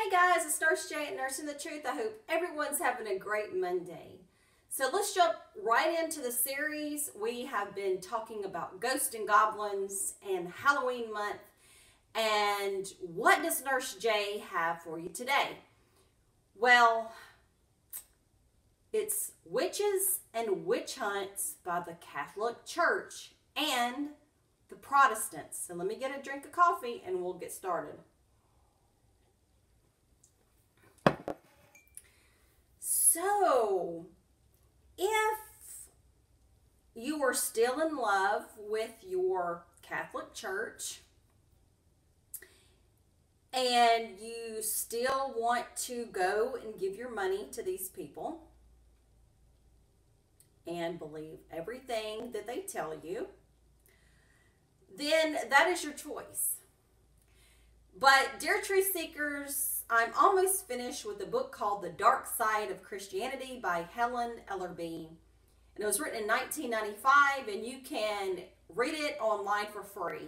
Hey guys, it's Nurse Jay at Nursing the Truth. I hope everyone's having a great Monday. So let's jump right into the series. We have been talking about ghosts and goblins and Halloween month. And what does Nurse Jay have for you today? Well, it's witches and witch hunts by the Catholic Church and the Protestants. So let me get a drink of coffee and we'll get started. So, if you are still in love with your Catholic Church and you still want to go and give your money to these people and believe everything that they tell you, then that is your choice. But, dear truth seekers, I'm almost finished with a book called The Dark Side of Christianity by Helen Ellerby. And it was written in 1995, and you can read it online for free.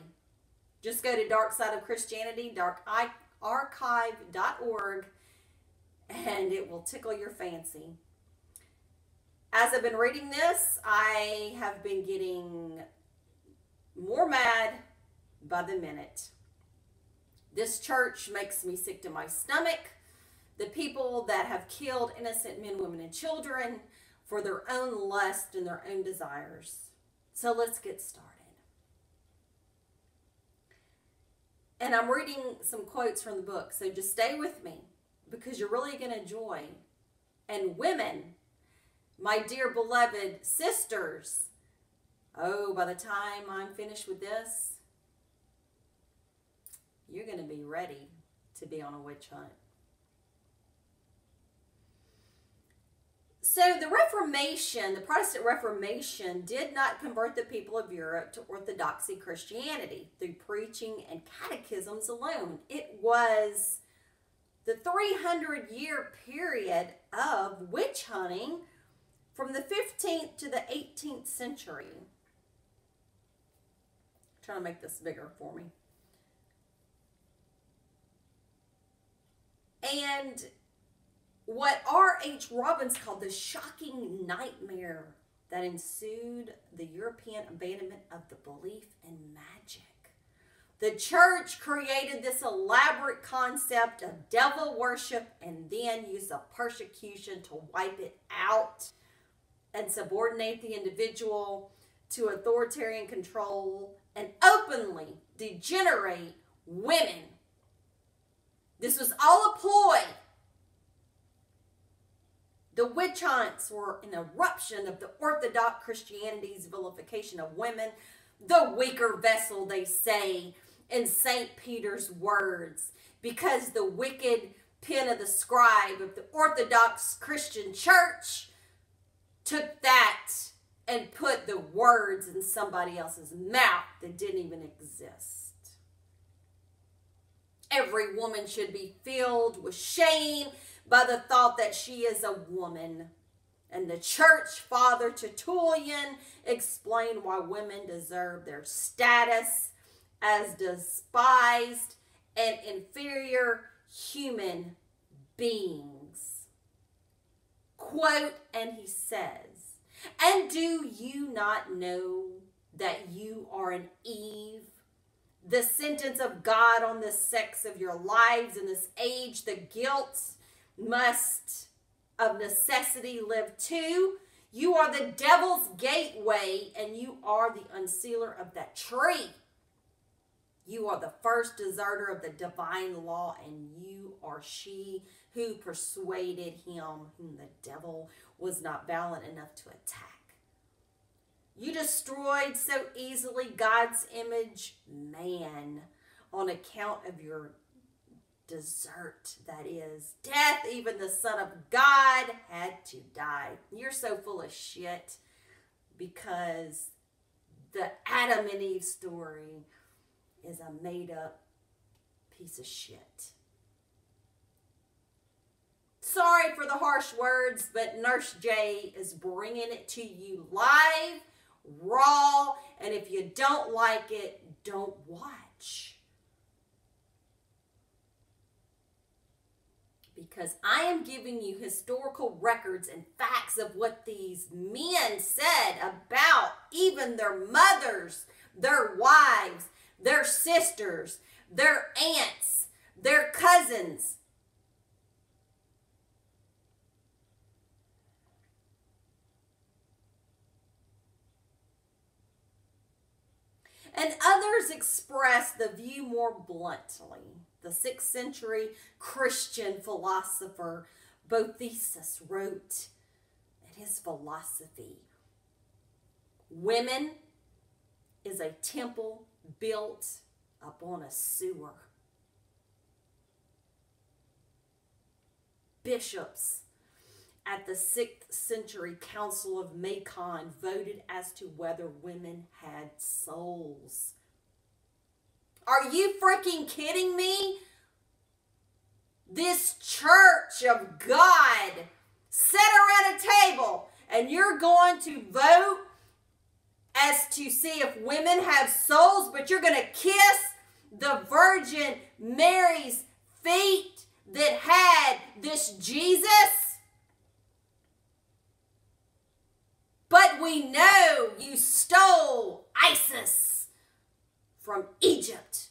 Just go to Dark Side of Christianity, darkarchive.org, and it will tickle your fancy. As I've been reading this, I have been getting more mad by the minute. This church makes me sick to my stomach. The people that have killed innocent men, women, and children for their own lust and their own desires. So let's get started. And I'm reading some quotes from the book, so just stay with me because you're really going to enjoy. And women, my dear beloved sisters, oh, by the time I'm finished with this, you're going to be ready to be on a witch hunt. So the Reformation, the Protestant Reformation, did not convert the people of Europe to Orthodoxy Christianity through preaching and catechisms alone. It was the 300-year period of witch hunting from the 15th to the 18th century. I'm trying to make this bigger for me. And what R.H. Robbins called the shocking nightmare that ensued the European abandonment of the belief in magic. The church created this elaborate concept of devil worship and then used the persecution to wipe it out and subordinate the individual to authoritarian control and openly degenerate women. This was all a ploy. The witch hunts were an eruption of the Orthodox Christianity's vilification of women, the weaker vessel, they say, in St. Peter's words, because the wicked pen of the scribe of the Orthodox Christian Church took that and put the words in somebody else's mouth that didn't even exist. Every woman should be filled with shame by the thought that she is a woman. And the church father Tertullian explained why women deserve their status as despised and inferior human beings. Quote, and he says, "And do you not know that you are an Eve? The sentence of God on the sex of your lives in this age, the guilt must of necessity live too. You are the devil's gateway, and you are the unsealer of that tree. You are the first deserter of the divine law, and you are she who persuaded him whom the devil was not valiant enough to attack. You destroyed so easily God's image, man, on account of your desert, that is, death. Even the Son of God had to die." You're so full of shit because the Adam and Eve story is a made-up piece of shit. Sorry for the harsh words, but Nurse Jay is bringing it to you live, raw, and if you don't like it, don't watch. because I am giving you historical records and facts of what these men said about even their mothers, their wives, their sisters, their aunts, their cousins. And others express the view more bluntly. The 6th century Christian philosopher Boethius wrote in his philosophy, "Women is a temple built upon a sewer." Bishops at the 6th century Council of Macon voted as to whether women had souls. Are you freaking kidding me? This church of God sat around a table and you're going to vote as to see if women have souls, but you're going to kiss the Virgin Mary's feet that had this Jesus? But we know you stole Isis from Egypt.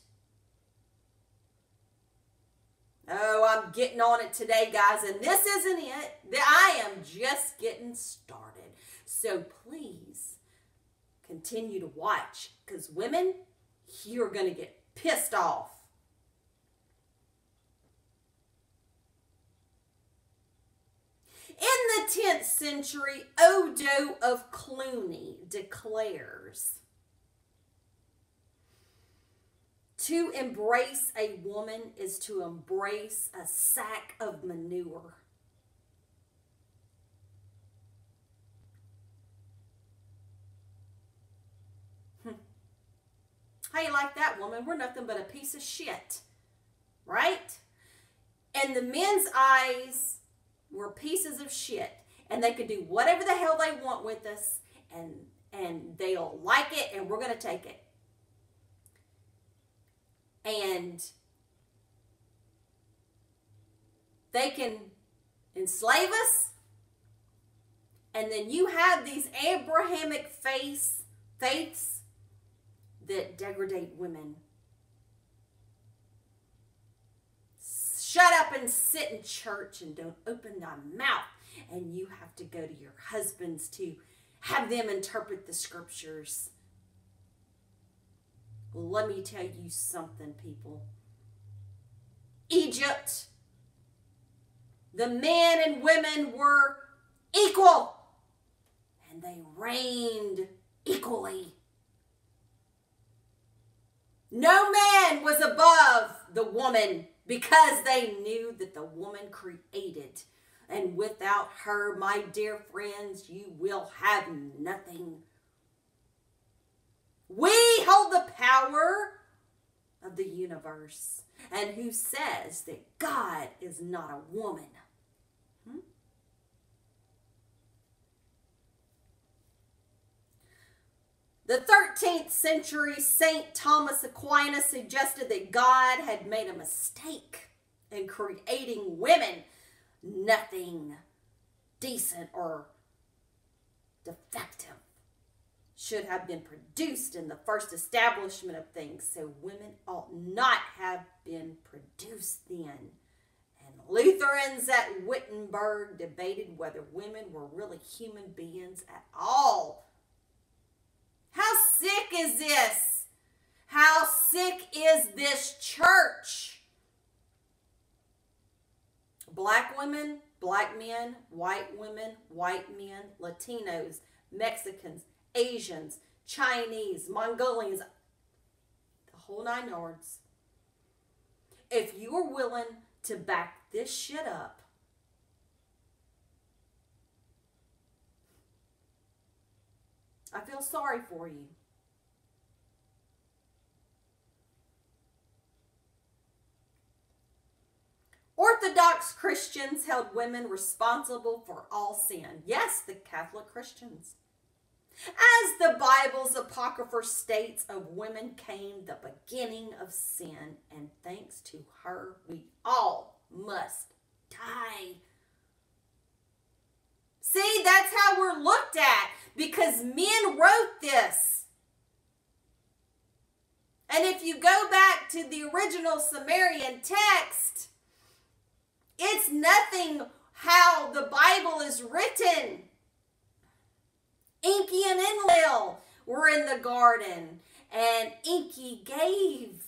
Oh, I'm getting on it today, guys, and this isn't it. I am just getting started. So please continue to watch, because women, you're going to get pissed off. In the 10th century, Odo of Cluny declares, "To embrace a woman is to embrace a sack of manure." How you like that, woman? We're nothing but a piece of shit, right? In the men's eyes, we're pieces of shit, and they can do whatever the hell they want with us, and they'll like it, and we're going to take it. And they can enslave us, and then you have these Abrahamic faiths that degrade women. Shut up and sit in church and don't open thy mouth. And you have to go to your husbands to have them interpret the scriptures. Well, let me tell you something, people. Egypt, the men and women were equal. And they reigned equally. No man was above the woman, because they knew that the woman created. And without her, my dear friends, you will have nothing. We hold the power of the universe. And who says that God is not a woman? The 13th century St. Thomas Aquinas suggested that God had made a mistake in creating women. Nothing decent or defective should have been produced in the first establishment of things, so women ought not have been produced then. And Lutherans at Wittenberg debated whether women were really human beings at all. How sick is this? How sick is this church? Black women, black men, white women, white men, Latinos, Mexicans, Asians, Chinese, Mongolians, the whole 9 yards. If you are willing to back this shit up, I feel sorry for you. Orthodox Christians held women responsible for all sin. Yes, the Catholic Christians. As the Bible's Apocrypha states, of women came the beginning of sin, and thanks to her, we all must die. because men wrote this. And if you go back to the original Sumerian text, it's nothing how the Bible is written. Enki and Enlil were in the garden, and Enki gave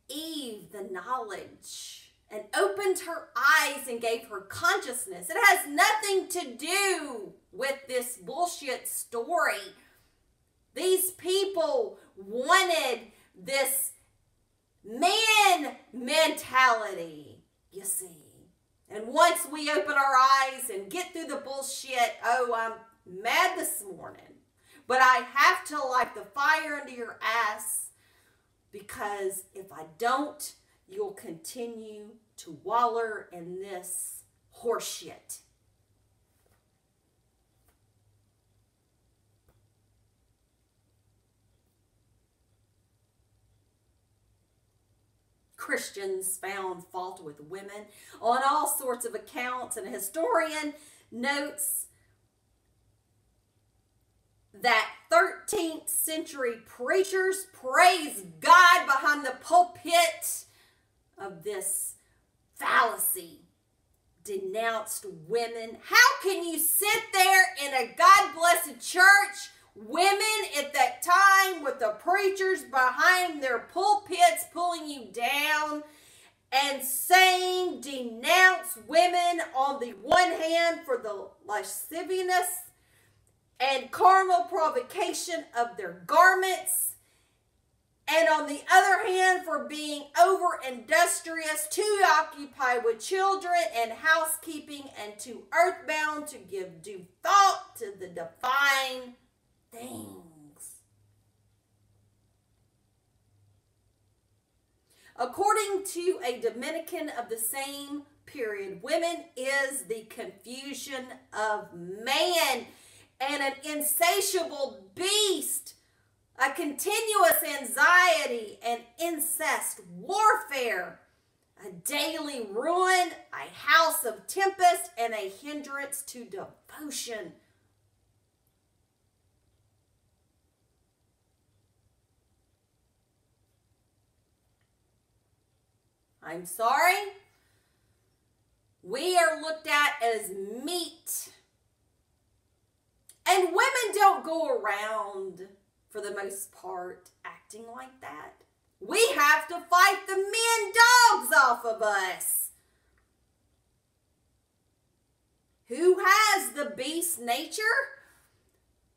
Eve the knowledge and opened her eyes and gave her consciousness. It has nothing to do with this bullshit story. These people wanted this man mentality, you see. And once we open our eyes and get through the bullshit, oh, I'm mad this morning. But I have to light the fire under your ass, because if I don't, you'll continue to waller in this horseshit. Christians found fault with women on all sorts of accounts, and a historian notes that 13th century preachers, praise God, behind the pulpit of this fallacy, denounced women. How can you sit there in a God-blessed church, women at that time, with the preachers behind their pulpits pulling you down and saying, denounce women on the one hand for the lasciviousness and carnal provocation of their garments, and on the other hand for being over industrious, too occupied with children and housekeeping, and too earthbound to give due thought to the divine things. According to a Dominican of the same period, women is the confusion of man, and an insatiable beast, a continuous anxiety and incest warfare, a daily ruin, a house of tempest, and a hindrance to devotion. I'm sorry. We are looked at as meat. And women don't go around, for the most part, acting like that. We have to fight the men dogs off of us. Who has the beast nature?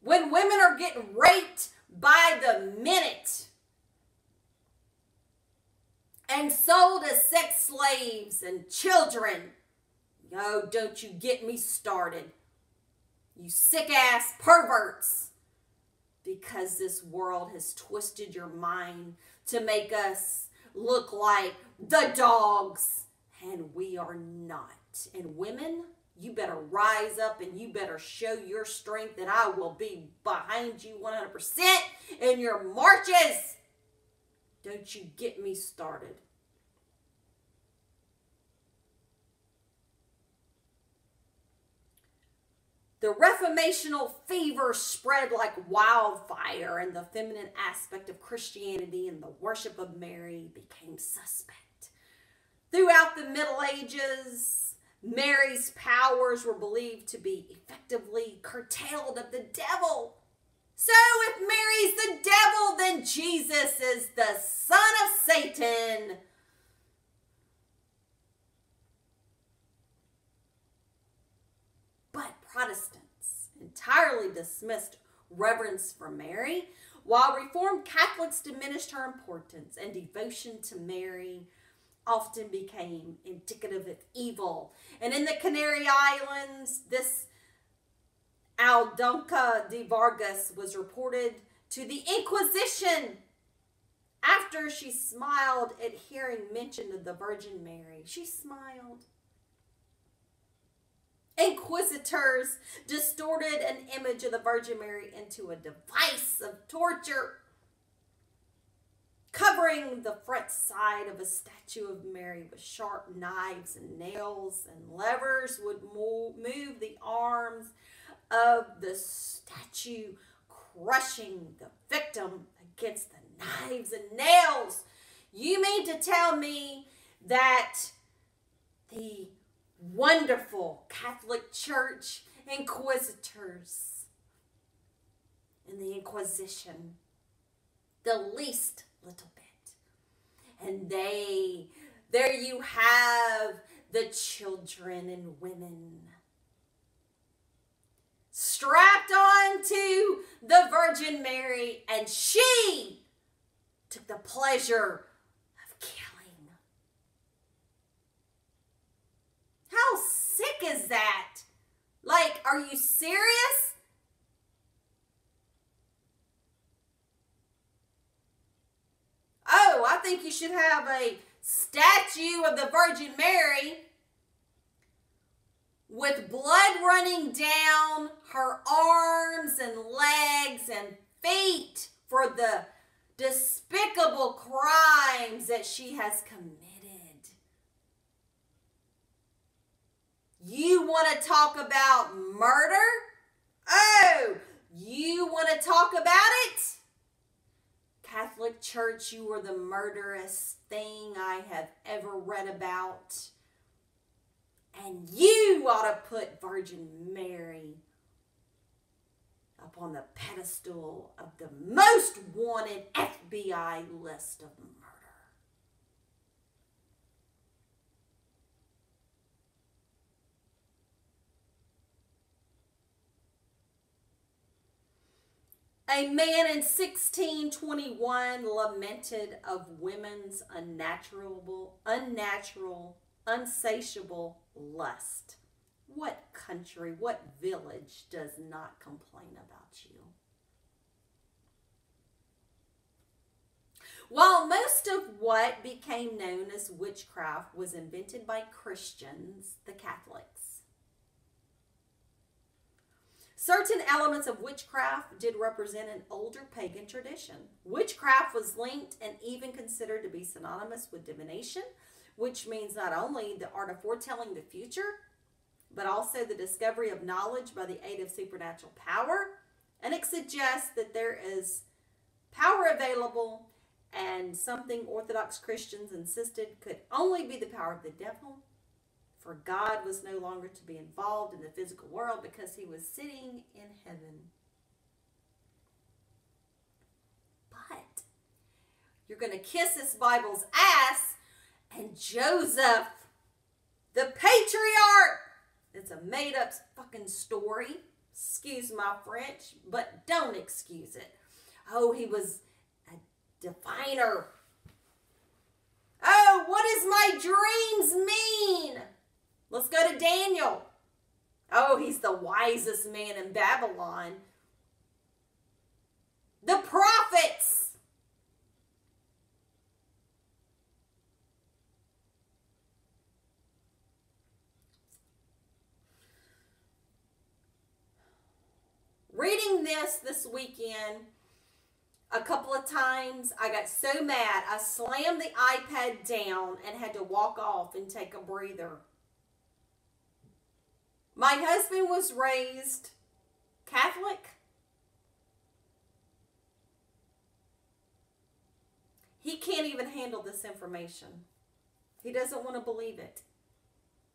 When women are getting raped by the minute and sold as sex slaves and children. Oh, don't you get me started. You sick-ass perverts. Because this world has twisted your mind to make us look like the dogs. And we are not. And women, you better rise up and you better show your strength, and I will be behind you 100% in your marches. Don't you get me started. The Reformational fever spread like wildfire, and the feminine aspect of Christianity and the worship of Mary became suspect. Throughout the Middle Ages, Mary's powers were believed to be effectively curtailed of the devil. So if Mary's the devil, then Jesus is the son of Satan. But Protestants entirely dismissed reverence for Mary, while Reformed Catholics diminished her importance, and devotion to Mary often became indicative of evil. And in the Canary Islands, this Aldonca de Vargas was reported to the Inquisition after she smiled at hearing mention of the Virgin Mary. She smiled. Inquisitors distorted an image of the Virgin Mary into a device of torture, covering the front side of a statue of Mary with sharp knives and nails and levers would move the arms of the statue crushing the victim against the knives and nails. You mean to tell me that the wonderful Catholic Church inquisitors in the Inquisition, the least little bit, and there you have the children and women strapped on to the Virgin Mary, and she took the pleasure of killing. How sick is that? Like, are you serious? Oh, I think you should have a statue of the Virgin Mary with blood running down her arms and legs and feet for the despicable crimes that she has committed. You want to talk about murder? Oh, you want to talk about it? Catholic Church, you are the murderous thing I have ever read about. And you ought to put Virgin Mary up on the pedestal of the most wanted FBI list of murder. A man in 1621 lamented of women's unnatural, unsatiable lust. What country, what village does not complain about you? While most of what became known as witchcraft was invented by Christians, the Catholics, certain elements of witchcraft did represent an older pagan tradition. Witchcraft was linked and even considered to be synonymous with divination, which means not only the art of foretelling the future, but also the discovery of knowledge by the aid of supernatural power. And it suggests that there is power available, and something Orthodox Christians insisted could only be the power of the devil, for God was no longer to be involved in the physical world because he was sitting in heaven. But you're going to kiss this Bible's ass, and Joseph, the patriarch, it's a made-up fucking story. Excuse my French, but don't excuse it. Oh, he was a diviner. Oh, what does my dreams mean? Let's go to Daniel. Oh, he's the wisest man in Babylon. The prophets. Reading this weekend, a couple of times, I got so mad, I slammed the iPad down and had to walk off and take a breather. My husband was raised Catholic. He can't even handle this information. He doesn't want to believe it.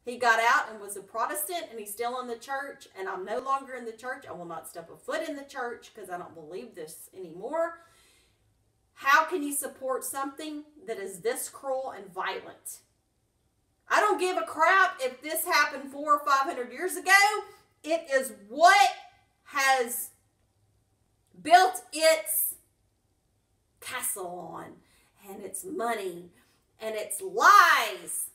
He got out and was a Protestant, and he's still in the church, and I'm no longer in the church. I will not step a foot in the church because I don't believe this anymore. How can you support something that is this cruel and violent? I don't give a crap if this happened 400 or 500 years ago. It is what has built its castle on, and its money, and its lies.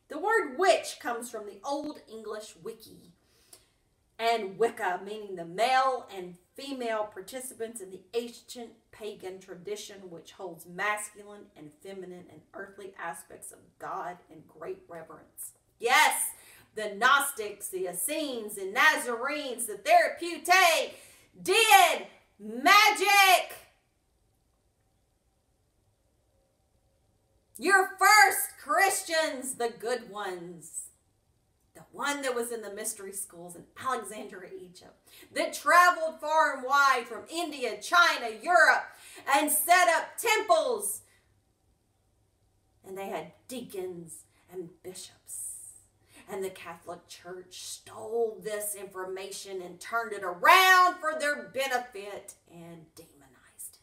The word witch comes from the Old English wiki and Wicca, meaning the male and female participants in the ancient pagan tradition, which holds masculine and feminine and earthly aspects of God in great reverence. Yes, the Gnostics, the Essenes, the Nazarenes, the Therapeutae did magic. Your first Christians, the good ones, the the one that was in the mystery schools in Alexandria, Egypt, that traveled far and wide from India, China, Europe, and set up temples. And they had deacons and bishops. And the Catholic Church stole this information and turned it around for their benefit and demonized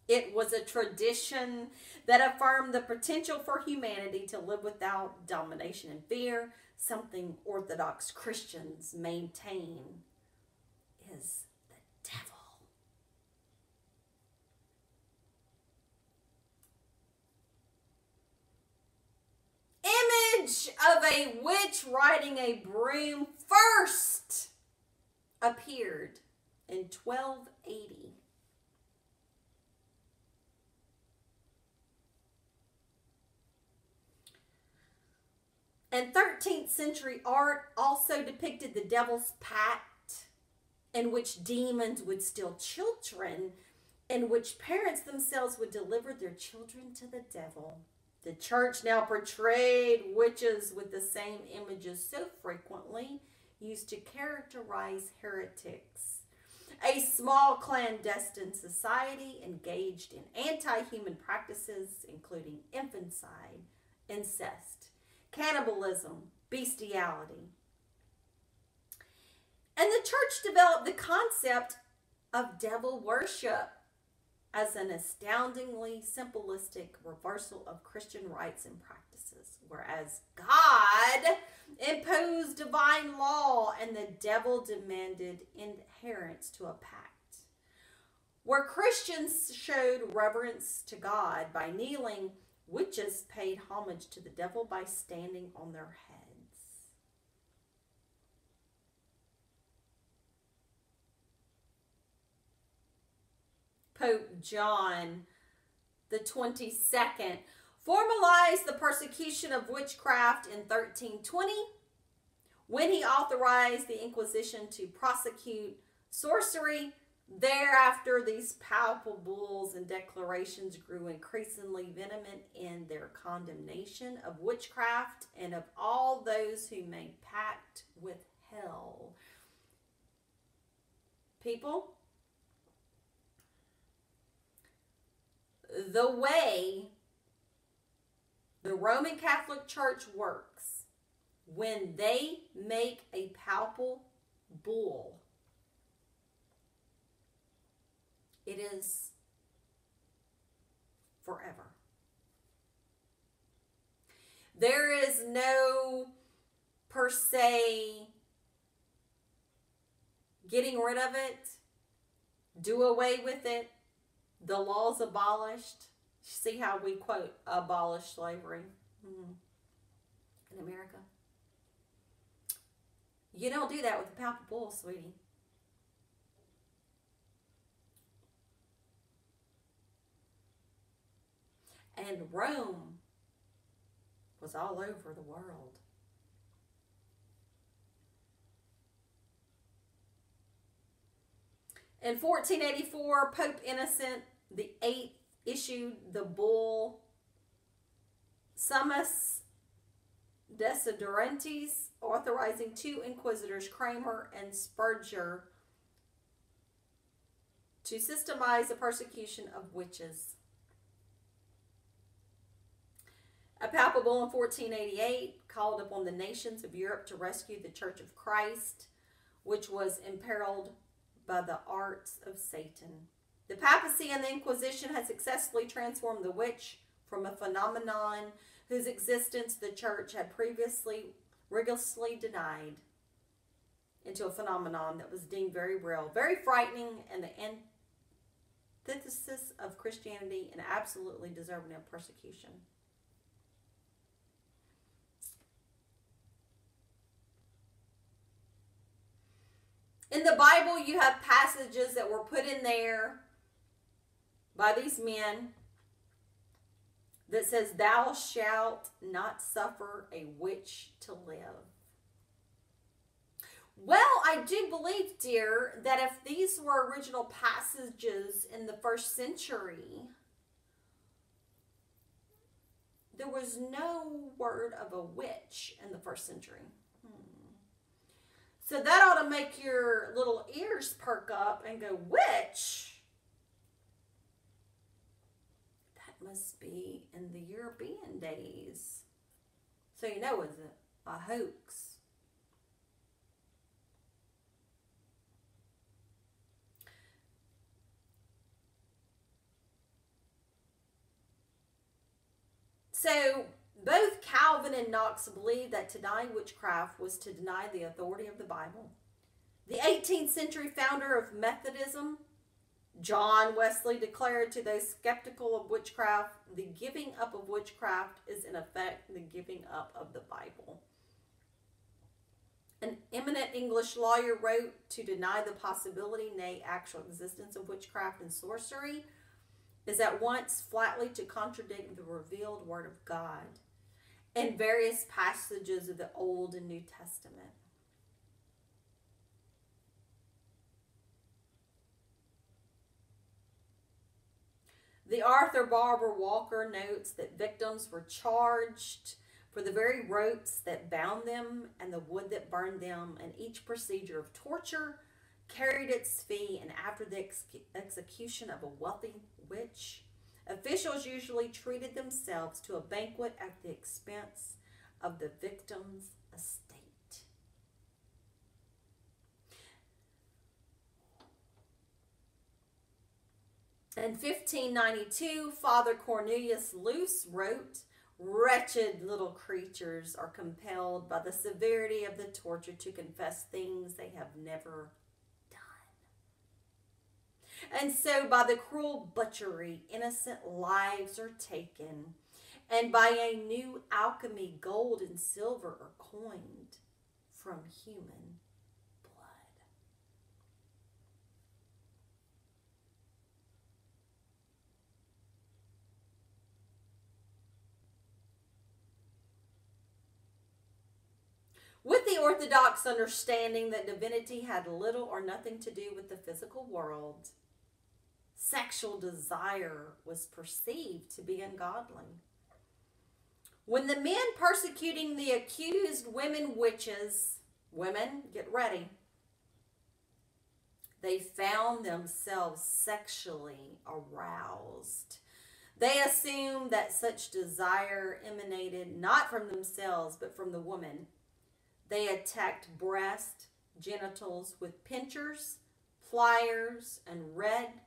it. It was a tradition that affirmed the potential for humanity to live without domination and fear, something Orthodox Christians maintain is the devil. Image of a witch riding a broom first appeared in 1280. And 13th century art also depicted the devil's pact, in which demons would steal children, in which parents themselves would deliver their children to the devil. The church now portrayed witches with the same images so frequently used to characterize heretics. A small clandestine society engaged in anti-human practices, including infanticide, incest, cannibalism, bestiality. And the church developed the concept of devil worship as an astoundingly simplistic reversal of Christian rites and practices, whereas God imposed divine law and the devil demanded adherence to a pact. Where Christians showed reverence to God by kneeling, witches paid homage to the devil by standing on their heads. Pope John the 22nd formalized the persecution of witchcraft in 1320 when he authorized the Inquisition to prosecute sorcery. Thereafter, these papal bulls and declarations grew increasingly vehement in their condemnation of witchcraft and of all those who made pact with hell. People, the way the Roman Catholic Church works, when they make a papal bull, it is forever. There is no, per se, getting rid of it, do away with it, the law's abolished. See how we quote abolish slavery in America? You don't do that with the papal bull, sweetie. And Rome was all over the world. In 1484, Pope Innocent VIII issued the bull Summus Desiderantis, authorizing two inquisitors, Kramer and Spurger, to systemize the persecution of witches. A papal bull in 1488 called upon the nations of Europe to rescue the Church of Christ, which was imperiled by the arts of Satan. The papacy and the Inquisition had successfully transformed the witch from a phenomenon whose existence the church had previously rigorously denied into a phenomenon that was deemed very real, very frightening, and the antithesis of Christianity and absolutely deserving of persecution. In the Bible, you have passages that were put in there by these men that says, "Thou shalt not suffer a witch to live." Well, I do believe, dear, that if these were original passages in the first century, there was no word of a witch in the first century. So that ought to make your little ears perk up and go, witch? That must be in the European days. So you know it's a hoax. So both Calvin and Knox believed that to deny witchcraft was to deny the authority of the Bible. The 18th century founder of Methodism, John Wesley, declared to those skeptical of witchcraft, the giving up of witchcraft is in effect the giving up of the Bible. An eminent English lawyer wrote, to deny the possibility, nay, actual existence of witchcraft and sorcery is at once flatly to contradict the revealed Word of God and various passages of the Old and New Testament. The Arthur Barber Walker notes that victims were charged for the very ropes that bound them and the wood that burned them, and each procedure of torture carried its fee, and after the execution of a wealthy witch, officials usually treated themselves to a banquet at the expense of the victim's estate. In 1592, Father Cornelius Luce wrote, "Wretched little creatures are compelled by the severity of the torture to confess things they have never done. And so by the cruel butchery, innocent lives are taken, and by a new alchemy, gold and silver are coined from human blood." With the Orthodox understanding that divinity had little or nothing to do with the physical world, sexual desire was perceived to be ungodly. When the men persecuting the accused women witches, women, get ready, they found themselves sexually aroused. They assumed that such desire emanated not from themselves but from the woman. They attacked breast, genitals with pincers, pliers, and red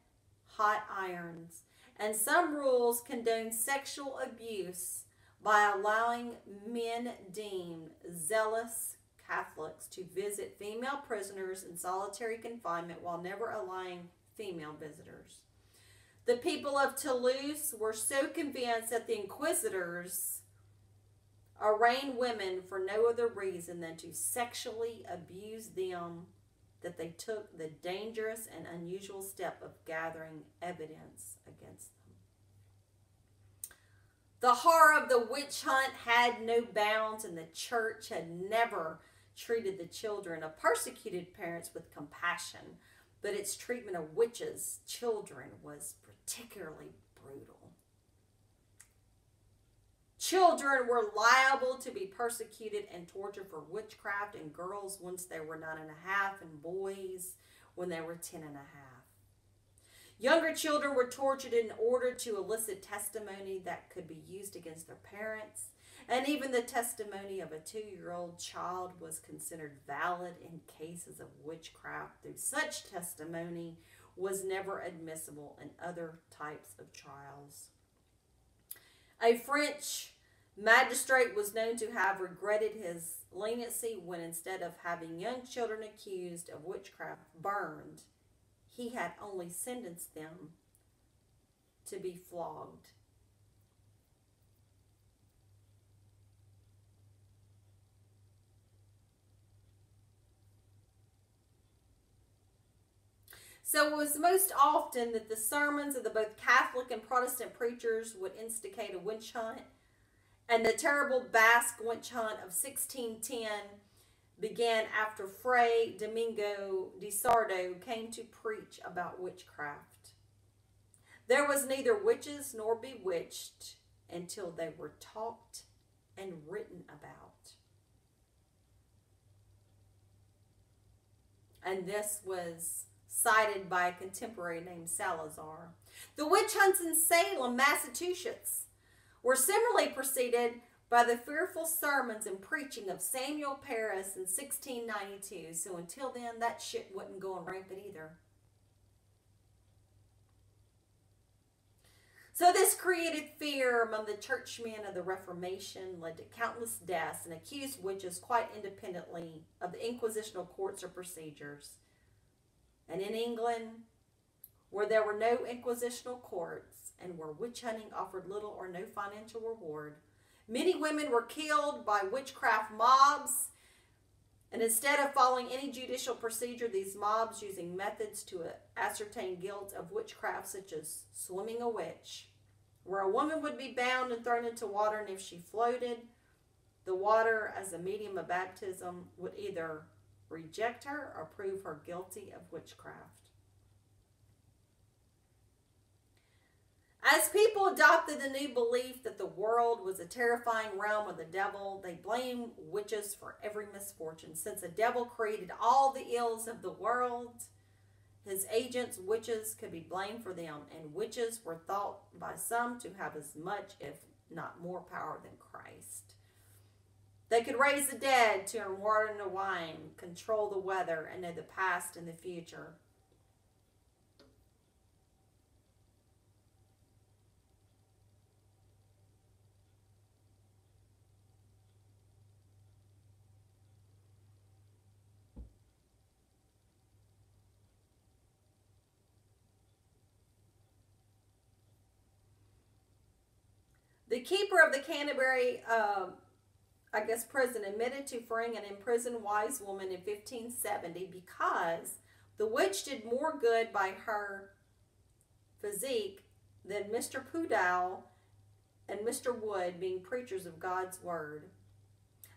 hot irons. And some rules condone sexual abuse by allowing men deemed zealous Catholics to visit female prisoners in solitary confinement while never allowing female visitors. The people of Toulouse were so convinced that the inquisitors arraigned women for no other reason than to sexually abuse them that they took the dangerous and unusual step of gathering evidence against them. The horror of the witch hunt had no bounds, and the church had never treated the children of persecuted parents with compassion, but its treatment of witches' children was particularly brutal. Children were liable to be persecuted and tortured for witchcraft, and girls once they were 9.5, and boys when they were 10.5. Younger children were tortured in order to elicit testimony that could be used against their parents, and even the testimony of a 2-year-old child was considered valid in cases of witchcraft, though such testimony was never admissible in other types of trials. A French magistrate was known to have regretted his leniency when, instead of having young children accused of witchcraft burned, he had only sentenced them to be flogged. So it was most often that the sermons of the both Catholic and Protestant preachers would instigate a witch hunt, and the terrible Basque witch hunt of 1610 began after Fray Domingo de Sardo came to preach about witchcraft. There was neither witches nor bewitched until they were taught and written about. And this was cited by a contemporary named Salazar. The witch hunts in Salem, Massachusetts, were similarly preceded by the fearful sermons and preaching of Samuel Parris in 1692. So until then, that shit wasn't going rampant either. So this created fear among the churchmen of the Reformation, led to countless deaths, and accused witches quite independently of the inquisitional courts or procedures. And in England, where there were no inquisitional courts and where witch hunting offered little or no financial reward, many women were killed by witchcraft mobs. And instead of following any judicial procedure, these mobs using methods to ascertain guilt of witchcraft, such as swimming a witch, where a woman would be bound and thrown into water, and if she floated, the water as a medium of baptism would either reject her or prove her guilty of witchcraft. As people adopted the new belief that the world was a terrifying realm of the devil, they blamed witches for every misfortune. Since the devil created all the ills of the world, his agents, witches, could be blamed for them, and witches were thought by some to have as much, if not more, power than Christ. They could raise the dead, turn water into wine, control the weather, and know the past and the future. The keeper of the Canterbury, prison admitted to freeing an imprisoned wise woman in 1570 because the witch did more good by her physique than Mr. Pudall and Mr. Wood, being preachers of God's word.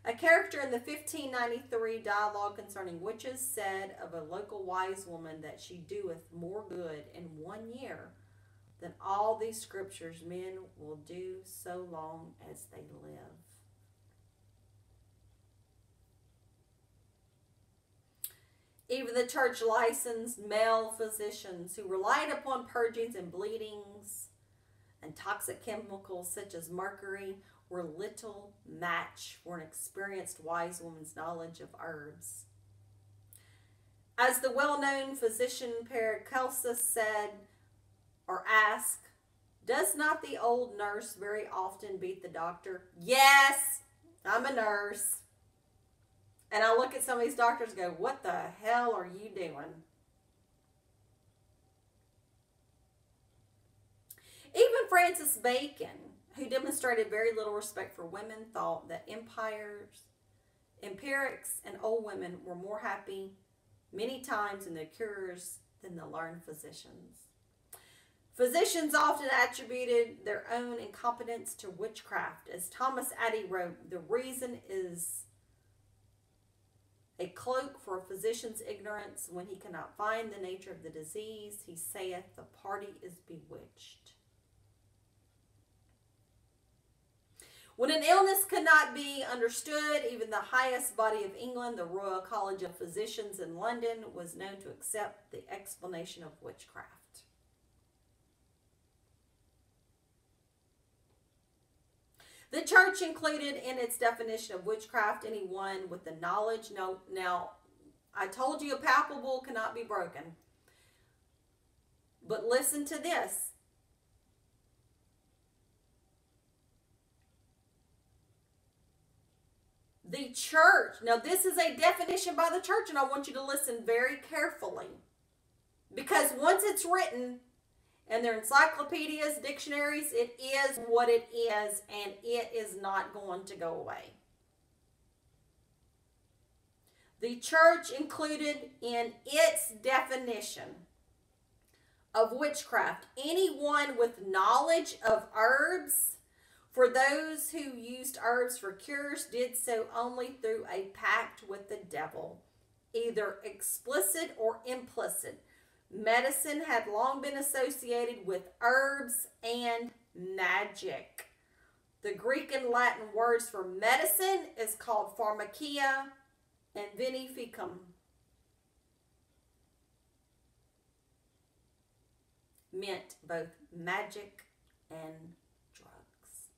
A character in the 1593 dialogue concerning witches said of a local wise woman that she doeth more good in 1 year than all these scriptures men will do so long as they live. Even the church licensed male physicians who relied upon purgings and bleedings and toxic chemicals such as mercury were little match for an experienced wise woman's knowledge of herbs. As the well-known physician Paracelsus said, or ask, does not the old nurse very often beat the doctor? Yes, I'm a nurse. And I look at some of these doctors and go, what the hell are you doing? Even Francis Bacon, who demonstrated very little respect for women, thought that empirics and old women were more happy many times in their cures than the learned physicians. Physicians often attributed their own incompetence to witchcraft. As Thomas Addy wrote, the reason is a cloak for a physician's ignorance. When he cannot find the nature of the disease, he saith, the party is bewitched. When an illness could not be understood, even the highest body of England, the Royal College of Physicians in London, was known to accept the explanation of witchcraft. The church included in its definition of witchcraft anyone with the knowledge. Now, I told you a palpable cannot be broken. But listen to this. The church, now this is a definition by the church, and I want you to listen very carefully. Because once it's written, and their encyclopedias, dictionaries, it is what it is, and it is not going to go away. The church included in its definition of witchcraft anyone with knowledge of herbs. For those who used herbs for cures did so only through a pact with the devil, either explicit or implicit. Medicine had long been associated with herbs and magic. The Greek and Latin words for medicine is called pharmakia and veneficum. Meant both magic and drugs.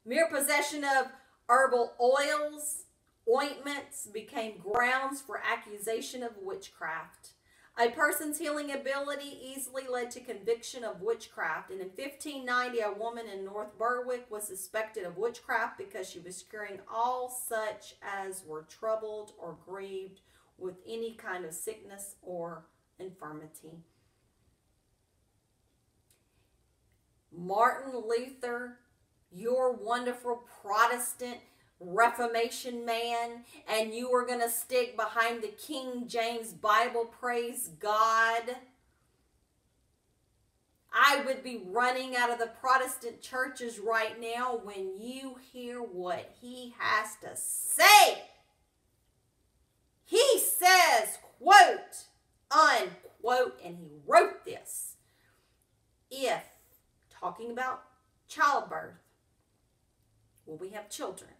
Mere possession of herbal oils, ointments became grounds for accusation of witchcraft. A person's healing ability easily led to conviction of witchcraft, and in 1590 a woman in North Berwick was suspected of witchcraft because she was curing all such as were troubled or grieved with any kind of sickness or infirmity. Martin Luther, your wonderful Protestant Reformation man, and you are going to stick behind the King James Bible, praise God. I would be running out of the Protestant churches right now when you hear what he has to say. He says, quote, unquote, and he wrote this, if, talking about childbirth, will we have children?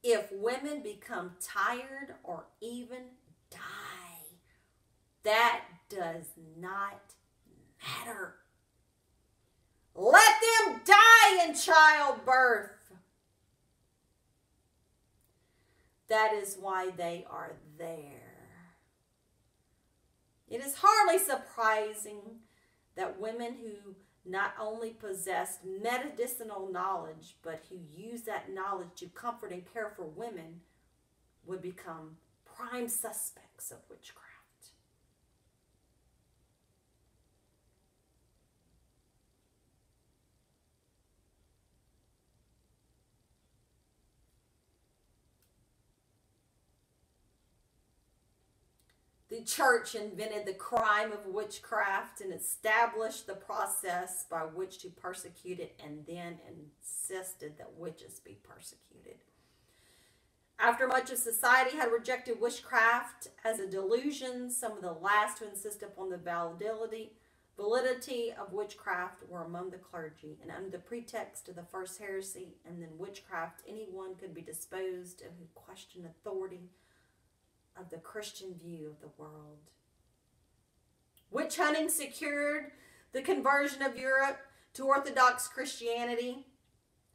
If women become tired or even die, that does not matter. Let them die in childbirth. That is why they are there. It is hardly surprising that women who not only possessed medicinal knowledge, but who used that knowledge to comfort and care for women, would become prime suspects of witchcraft. The church invented the crime of witchcraft and established the process by which to persecute it, and then insisted that witches be persecuted. After much of society had rejected witchcraft as a delusion, some of the last to insist upon the validity of witchcraft were among the clergy, and under the pretext of the first heresy and then witchcraft, anyone could be disposed of who questioned authority of the Christian view of the world. Witch hunting secured the conversion of Europe to Orthodox Christianity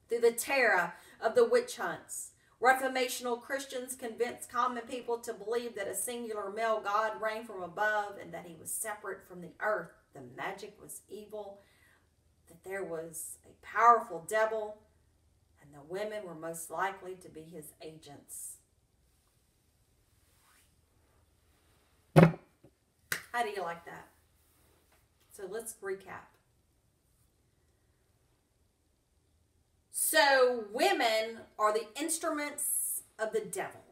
through the terror of the witch hunts. Reformational Christians convinced common people to believe that a singular male God reigned from above and that he was separate from the earth. The magic was evil, that there was a powerful devil, and the women were most likely to be his agents. How do you like that? So let's recap. So women are the instruments of the devil.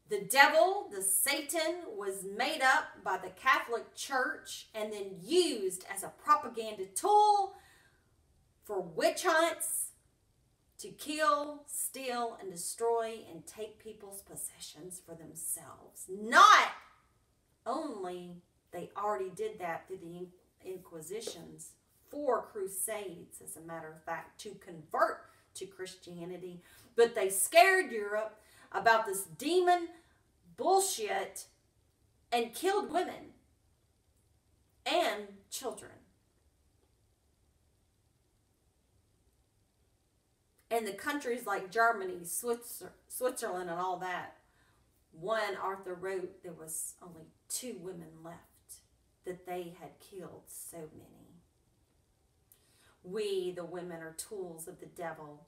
The devil, the Satan, was made up by the Catholic Church and then used as a propaganda tool for witch hunts to kill, steal, and destroy and take people's possessions for themselves. Not only they already did that through the Inquisitions, 4 crusades, as a matter of fact, to convert to Christianity, but they scared Europe about this demon bullshit and killed women and children. And the countries like Germany, Switzerland, and all that, one Arthur wrote there was only 2 women left, that they had killed so many. We, the women, are tools of the devil,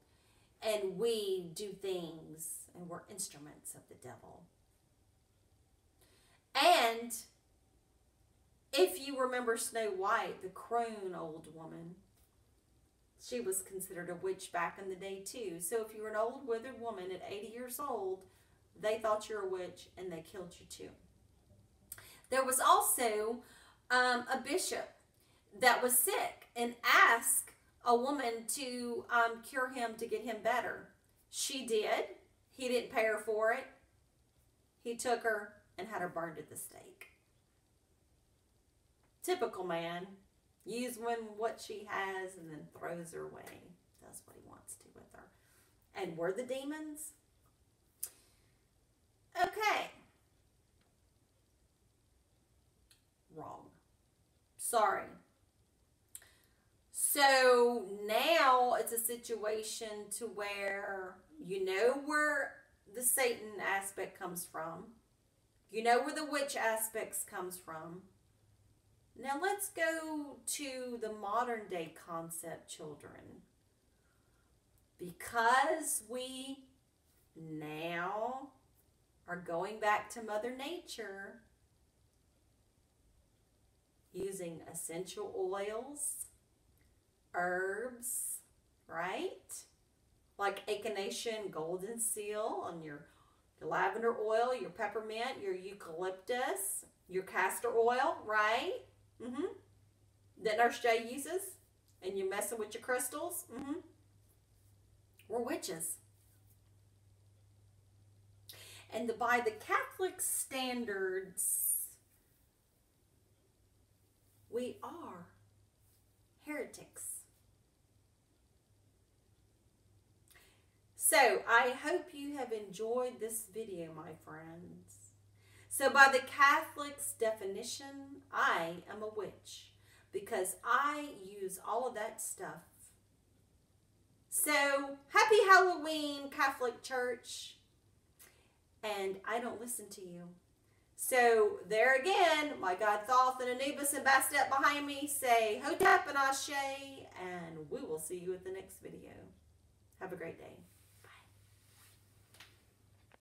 and we do things, and we're instruments of the devil. And if you remember Snow White, the crone old woman, she was considered a witch back in the day too. So if you were an old withered woman at 80 years old, they thought you were a witch and they killed you too. There was also a bishop that was sick and asked a woman to cure him, to get him better. She did. He didn't pay her for it. He took her and had her burned at the stake. Typical man. Use what she has and then throws her away. does what he wants to with her. And we're the demons? Okay. Wrong. Sorry. So now it's a situation to where you know where the Satan aspect comes from. You know where the witch aspects comes from. Now let's go to the modern day concept, children. Because we now are going back to Mother Nature, using essential oils, herbs, right? Like echinacea, golden seal on your lavender oil, your peppermint, your eucalyptus, your castor oil, right? That Nurse J uses, and you're messing with your crystals. We're witches. And by the Catholic standards, we are heretics. So, I hope you have enjoyed this video, my friends. So, by the Catholic's definition, I am a witch because I use all of that stuff. So, happy Halloween, Catholic Church. And I don't listen to you. So, there again, my God Thoth and Anubis and Bastet behind me say Hotep and Ashe, and we will see you at the next video. Have a great day.